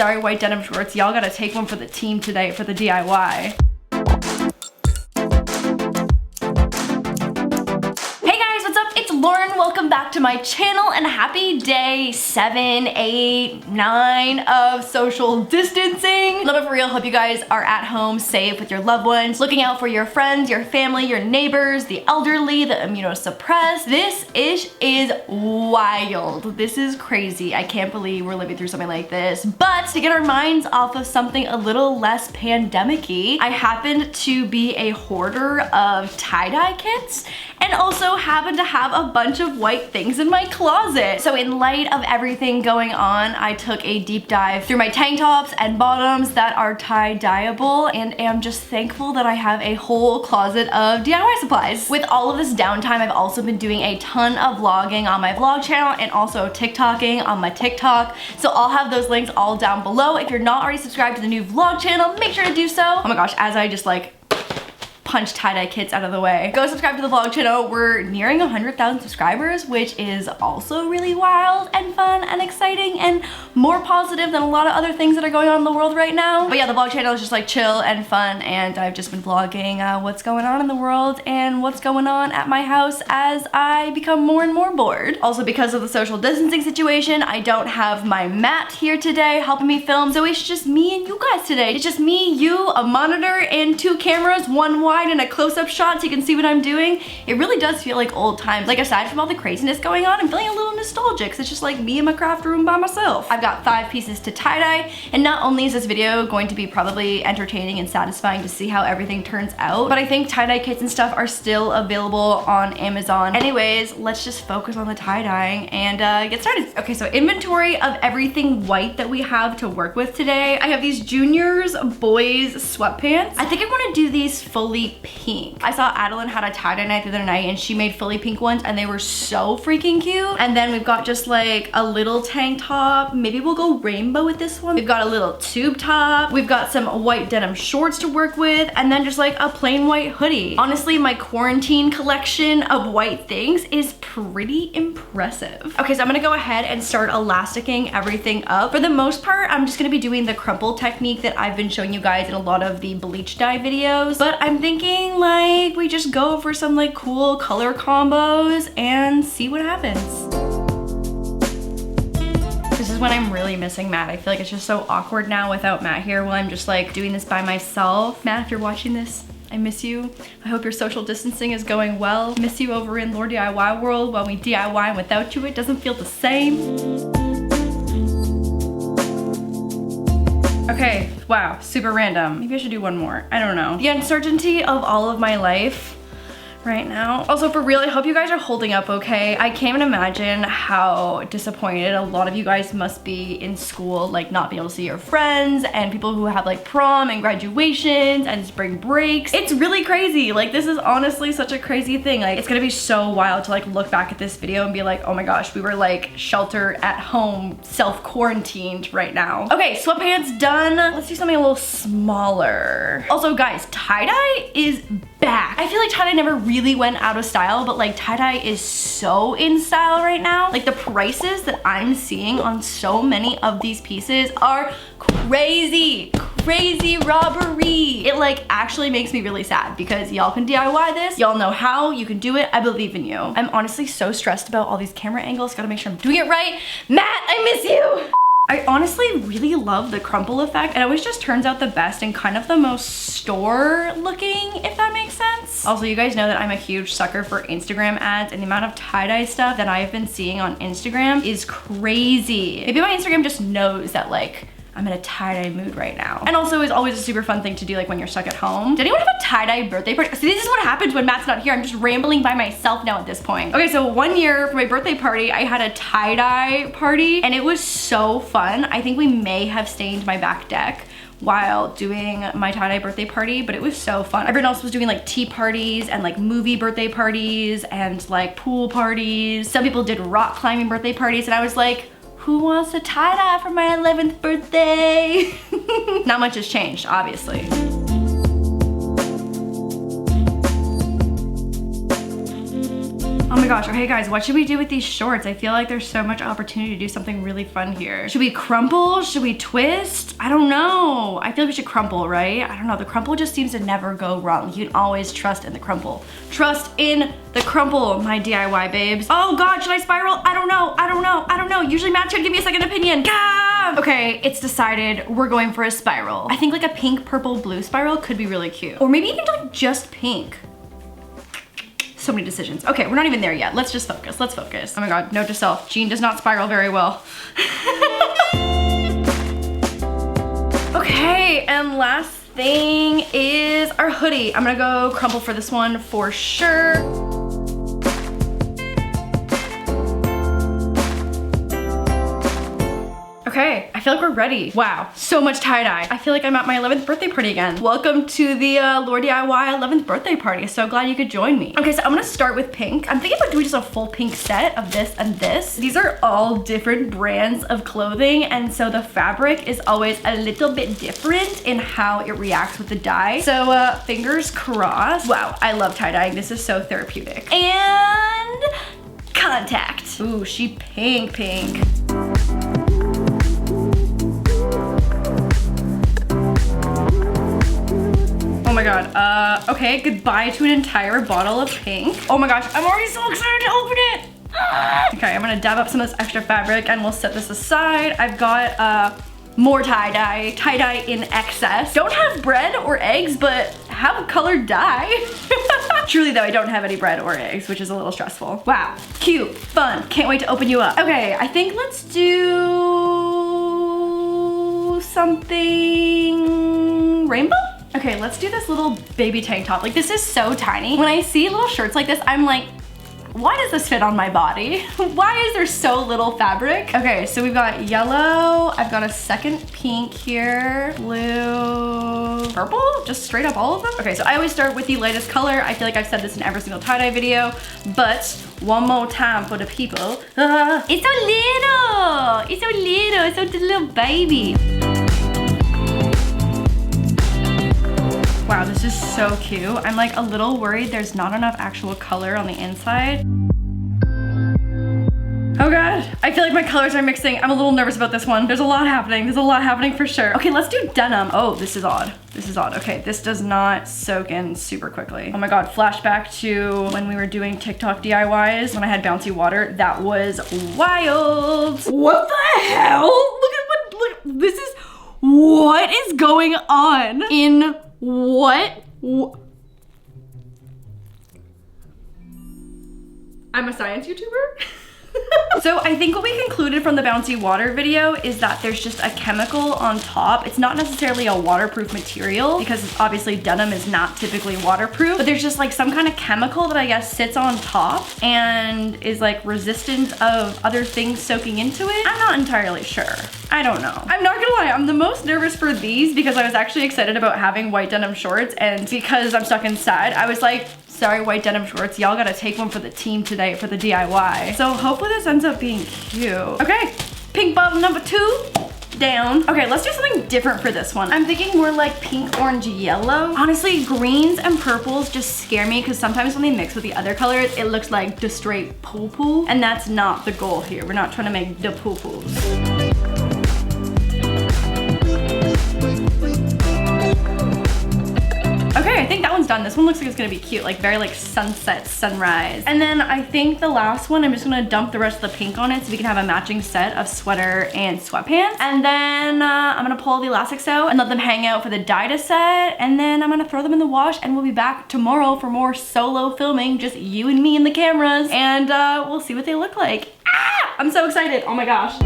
Sorry, white denim shorts. Y'all gotta take one for the team today for the DIY. Lauren, welcome back to my channel and happy day 7, 8, 9 of social distancing. Love it for real. Hope you guys are at home safe with your loved ones, looking out for your friends, your family, your neighbors, the elderly, the immunosuppressed. This is wild. This is crazy. I can't believe we're living through something like this. But to get our minds off of something a little less pandemic-y, I happened to be a hoarder of tie-dye kits and also happened to have a bunch of white things in my closet. So in light of everything going on, I took a deep dive through my tank tops and bottoms that are tie-dyeable and am just thankful that I have a whole closet of DIY supplies. With all of this downtime, I've also been doing a ton of vlogging on my vlog channel and also TikToking on my TikTok. So I'll have those links all down below. If you're not already subscribed to the new vlog channel, make sure to do so. Oh my gosh, as I just like punch tie-dye kits out of the way. Go subscribe to the vlog channel. We're nearing 100,000 subscribers, which is also really wild and fun and exciting and more positive than a lot of other things that are going on in the world right now. But yeah, the vlog channel is just like chill and fun, and I've just been vlogging what's going on in the world and what's going on at my house as I become more and more bored. Also, because of the social distancing situation, I don't have my Matt here today helping me film, so it's just me and you guys today. It's just me, you, a monitor, and 2 cameras, one wide and a close-up shot so you can see what I'm doing. It really does feel like old times. Like, aside from all the craziness going on, I'm feeling a little nostalgic because it's just like me in my craft room by myself. I've got 5 pieces to tie-dye, and not only is this video going to be probably entertaining and satisfying to see how everything turns out, but I think tie-dye kits and stuff are still available on Amazon. Anyways, let's just focus on the tie-dyeing and get started. Okay, so inventory of everything white that we have to work with today. I have these Juniors boys sweatpants. I think I want to do these fully pink. I saw Adeline had a tie-dye night the other night and she made fully pink ones and they were so freaking cute. And then we've got just like a little tank top. Maybe we'll go rainbow with this one. We've got a little tube top. We've got some white denim shorts to work with, and then just like a plain white hoodie. Honestly, my quarantine collection of white things is pretty impressive. Okay, so I'm gonna go ahead and start elasticing everything up. For the most part, I'm just gonna be doing the crumple technique that I've been showing you guys in a lot of the bleach dye videos, but I'm thinking like we just go for some like cool color combos and see what happens. This is when I'm really missing Matt. I feel like it's just so awkward now without Matt here while I'm just like doing this by myself. Matt, if you're watching this, I miss you. I hope your social distancing is going well. Miss you over in Lord DIY world while we DIY, and without you it doesn't feel the same. Okay, wow, super random. Maybe I should do one more. I don't know. The uncertainty of all of my life right now. Also, for real, I hope you guys are holding up okay. I can't even imagine how disappointed a lot of you guys must be in school, like not being able to see your friends and people who have like prom and graduations and spring breaks. It's really crazy. Like, this is honestly such a crazy thing. Like, it's gonna be so wild to like look back at this video and be like, oh my gosh, we were like shelter at home, self-quarantined right now. Okay, sweatpants done. Let's do something a little smaller. Also, guys, tie-dye is back. I feel like tie-dye never really went out of style, but like tie-dye is so in style right now. Like, the prices that I'm seeing on so many of these pieces are crazy robbery. It like actually makes me really sad because y'all can DIY this. Y'all know how, you can do it. I believe in you. I'm honestly so stressed about all these camera angles. Gotta make sure I'm doing it right. Matt, I miss you. I honestly really love the crumple effect. It always just turns out the best and kind of the most store looking, if that makes sense. Also, you guys know that I'm a huge sucker for Instagram ads, and the amount of tie-dye stuff that I've been seeing on Instagram is crazy. Maybe my Instagram just knows that like I'm in a tie-dye mood right now. And also, it's always a super fun thing to do like when you're stuck at home. Did anyone have a tie-dye birthday party? See, this is what happens when Matt's not here. I'm just rambling by myself now at this point. Okay, so one year for my birthday party, I had a tie-dye party and it was so fun. I think we may have stained my back deck while doing my tie-dye birthday party, but it was so fun. Everyone else was doing like tea parties and like movie birthday parties and like pool parties. Some people did rock climbing birthday parties, and I was like, who wants to tie-dye for my 11th birthday? Not much has changed, obviously. Oh my gosh, okay guys, what should we do with these shorts? I feel like there's so much opportunity to do something really fun here. Should we crumple? Should we twist? I don't know. I feel like we should crumple, right? I don't know, the crumple just seems to never go wrong. You can always trust in the crumple. Trust in the crumple, my DIY babes. Oh God, should I spiral? I don't know, I don't know, I don't know. Usually Matt should give me a second opinion. Gah! Okay, it's decided. We're going for a spiral. I think like a pink, purple, blue spiral could be really cute. Or maybe even like just pink. So many decisions. Okay, we're not even there yet. Let's just focus, let's focus. Oh my God, note to self, Jean does not spiral very well. Okay, and last thing is our hoodie. I'm gonna go crumple for this one for sure. Okay, I feel like we're ready. Wow, so much tie-dye. I feel like I'm at my 11th birthday party again. Welcome to the Lord DIY 11th birthday party. So glad you could join me. Okay, so I'm gonna start with pink. I'm thinking about doing just a full pink set of this and this. These are all different brands of clothing, and so the fabric is always a little bit different in how it reacts with the dye. So fingers crossed. Wow, I love tie-dyeing. This is so therapeutic. And contact. Ooh, she pink. Oh my God, okay, goodbye to an entire bottle of pink. Oh my gosh, I'm already so excited to open it. Okay, I'm gonna dab up some of this extra fabric and we'll set this aside. I've got more tie-dye in excess. Don't have bread or eggs, but have colored dye. Truly though, I don't have any bread or eggs, which is a little stressful. Wow, cute, fun, can't wait to open you up. Okay, I think let's do something rainbow? Okay, let's do this little baby tank top. Like, this is so tiny. When I see little shirts like this, I'm like, why does this fit on my body? Why is there so little fabric? Okay, so we've got yellow. I've got a second pink here. Blue, purple, just straight up all of them. Okay, so I always start with the lightest color. I feel like I've said this in every single tie-dye video, but one more time for the people. It's so little, it's so little, it's so just a little baby. Wow, this is so cute. I'm like a little worried there's not enough actual color on the inside. Oh God, I feel like my colors are mixing. I'm a little nervous about this one. There's a lot happening. There's a lot happening for sure. Okay, let's do denim. Oh, this is odd. This is odd. Okay, this does not soak in super quickly. Oh my God, flashback to when we were doing TikTok DIYs, when I had bouncy water. That was wild. What the hell? Look, this is, what is going on in what? I'm a science YouTuber? So I think what we concluded from the bouncy water video is that there's just a chemical on top. It's not necessarily a waterproof material because obviously denim is not typically waterproof, but there's just like some kind of chemical that I guess sits on top and is like resistant of other things soaking into it. I'm not entirely sure. I don't know. I'm not gonna lie, I'm the most nervous for these because I was actually excited about having white denim shorts, and because I'm stuck inside, I was like, sorry, white denim shorts, y'all gotta take one for the team today for the DIY. So hopefully this ends up being cute. Okay, pink bottle number 2 down. Okay, let's do something different for this one. I'm thinking more like pink, orange, yellow. Honestly, greens and purples just scare me because sometimes when they mix with the other colors, it looks like the straight poo-poo, and that's not the goal here. We're not trying to make the poo-poos. Okay, I think that one's done. This one looks like it's gonna be cute, like very like sunset, sunrise. And then I think the last one, I'm just gonna dump the rest of the pink on it so we can have a matching set of sweater and sweatpants. And then I'm gonna pull the elastics out and let them hang out for the dye to set. And then I'm gonna throw them in the wash, and we'll be back tomorrow for more solo filming, just you and me and the cameras. And we'll see what they look like. Ah! I'm so excited, oh my gosh.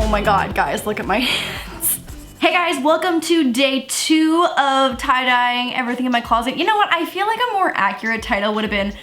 Oh my God, guys, look at my hands. Hey guys, welcome to day 2 of tie-dyeing everything in my closet. You know what, I feel like a more accurate title would have been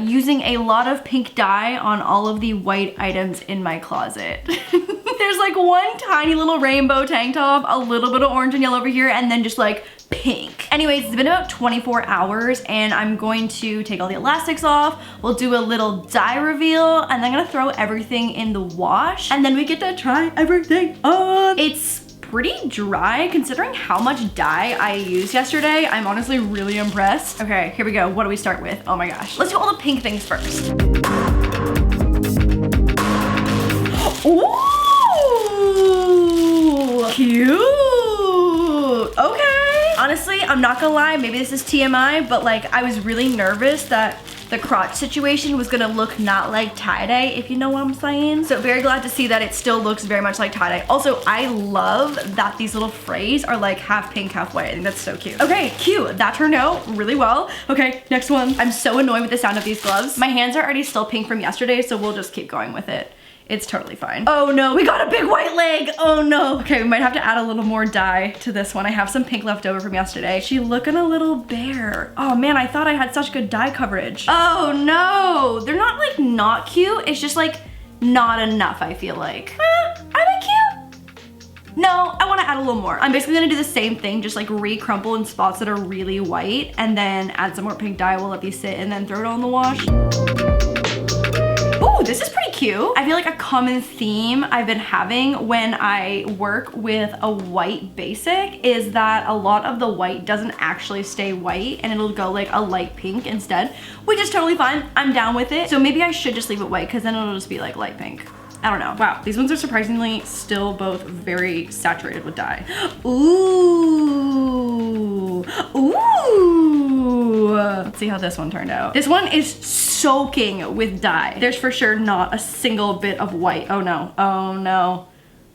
using a lot of pink dye on all of the white items in my closet. There's like one tiny little rainbow tank top, a little bit of orange and yellow over here, and then just like pink. Anyways, it's been about 24 hours and I'm going to take all the elastics off. We'll do a little dye reveal and then I'm gonna throw everything in the wash and then we get to try everything on. It's pretty dry considering how much dye I used yesterday. I'm honestly really impressed. Okay, here we go. What do we start with? Oh my gosh. Let's do all the pink things first. Ooh, cute. Okay. Honestly, I'm not gonna lie, maybe this is TMI, but like I was really nervous that the crotch situation was gonna look not like tie-dye, if you know what I'm saying. So very glad to see that it still looks very much like tie-dye. Also, I love that these little frays are like half pink, half white. I think that's so cute. Okay, cute. That turned out really well. Okay, next one. I'm so annoyed with the sound of these gloves. My hands are already still pink from yesterday, so we'll just keep going with it. It's totally fine. Oh no, we got a big white leg. Oh no. Okay, we might have to add a little more dye to this one. I have some pink left over from yesterday. She looking a little bare. Oh man, I thought I had such good dye coverage. Oh no, they're not like not cute. It's just like not enough, I feel like. Are they cute? No, I wanna add a little more. I'm basically gonna do the same thing, just like re-crumple in spots that are really white and then add some more pink dye. We'll let these sit and then throw it all in the wash. Ooh, this is pretty cute. I feel like a common theme I've been having when I work with a white basic is that a lot of the white doesn't actually stay white and it'll go like a light pink instead, which is totally fine. I'm down with it. So maybe I should just leave it white because then it'll just be like light pink. I don't know. Wow, these ones are surprisingly still both very saturated with dye. Ooh, ooh. Let's see how this one turned out. This one is soaking with dye. There's for sure not a single bit of white. Oh no, oh no.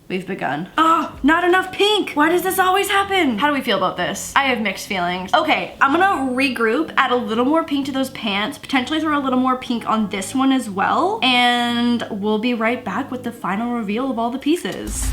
We've begun. Oh, not enough pink. Why does this always happen? How do we feel about this? I have mixed feelings. Okay, I'm gonna regroup, add a little more pink to those pants, potentially throw a little more pink on this one as well, and we'll be right back with the final reveal of all the pieces.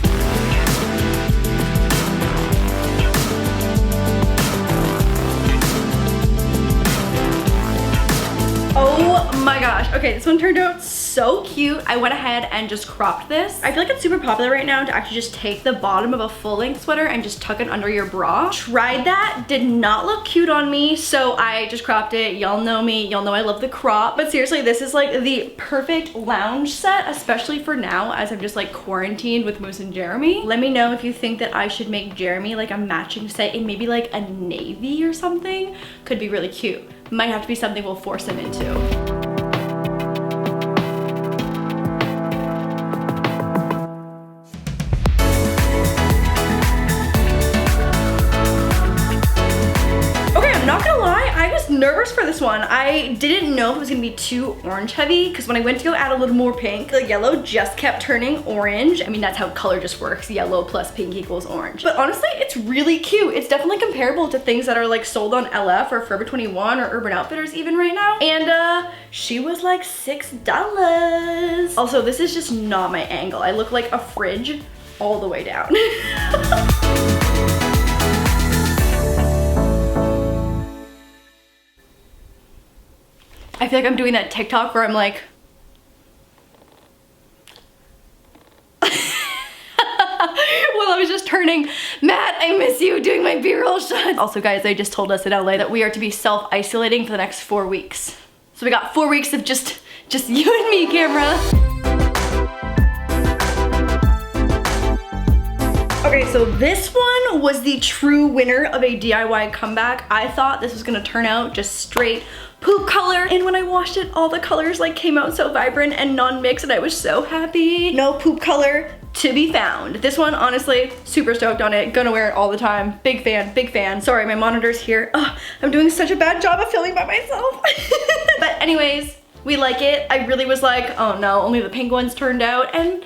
Oh my gosh. Okay, this one turned out so cute. I went ahead and just cropped this. I feel like it's super popular right now to actually just take the bottom of a full-length sweater and just tuck it under your bra. Tried that, did not look cute on me, so I just cropped it. Y'all know me, y'all know I love the crop. But seriously, this is like the perfect lounge set, especially for now as I'm just like quarantined with Moose and Jeremy. Let me know if you think that I should make Jeremy like a matching set in maybe like a navy or something. Could be really cute. Might have to be something we'll force him into. Nervous for this one. I didn't know if it was gonna be too orange heavy because when I went to go add a little more pink, the yellow just kept turning orange. I mean, that's how color just works. Yellow plus pink equals orange. But honestly, it's really cute. It's definitely comparable to things that are like sold on LF or Forever 21 or Urban Outfitters even right now. And she was like $6. Also, this is just not my angle. I look like a fridge all the way down. I feel like I'm doing that TikTok where I'm like, well, I was just turning, Matt, I miss you doing my B-roll shots. Also guys, they just told us in LA that we are to be self-isolating for the next 4 weeks. So we got 4 weeks of just you and me, camera. Okay, so this one was the true winner of a DIY comeback. I thought this was gonna turn out just straight poop color, and when I washed it, all the colors like came out so vibrant and non-mixed, and I was so happy. No poop color to be found. This one, honestly, super stoked on it. Gonna wear it all the time. Big fan, big fan. Sorry, my monitor's here. Ugh, I'm doing such a bad job of filming by myself. But anyways, we like it. I really was like, oh no, only the pink ones turned out, and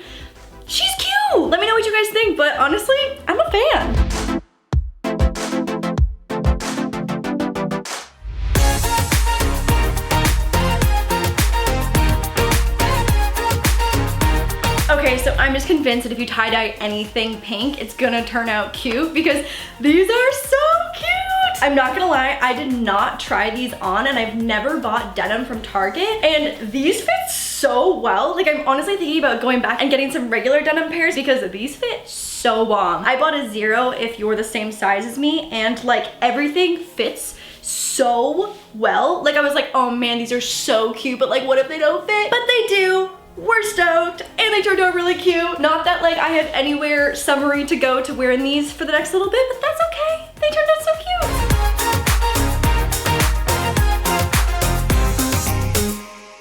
she's cute. Let me know what you guys think, but honestly, I'm a fan. Okay, so I'm just convinced that if you tie-dye anything pink, it's gonna turn out cute because these are so cute. I'm not gonna lie, I did not try these on and I've never bought denim from Target, and these fit so well. Like, I'm honestly thinking about going back and getting some regular denim pairs because these fit so bomb. I bought a 0 if you're the same size as me, and like everything fits so well. Like, I was like, oh man, these are so cute, but like what if they don't fit? But they do. we're stoked, and they turned out really cute. Not that like I have anywhere summery to go to wear in these for the next little bit, but that's okay. They turned out so cute.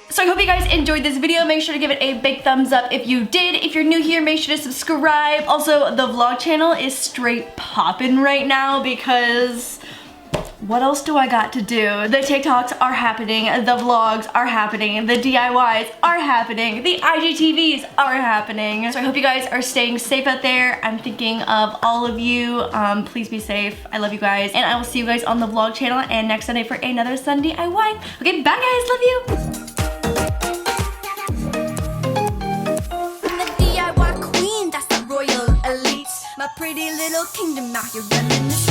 So I hope you guys enjoyed this video. Make sure to give it a big thumbs up if you did. If you're new here, make sure to subscribe. Also, the vlog channel is straight poppin' right now because what else do I got to do? The TikToks are happening, the vlogs are happening, the DIYs are happening, the IGTVs are happening. So I hope you guys are staying safe out there. I'm thinking of all of you. Please be safe. I love you guys. And I will see you guys on the vlog channel and next Sunday for another Sunday DIY. Okay, bye guys. Love you. My pretty little kingdom out here running the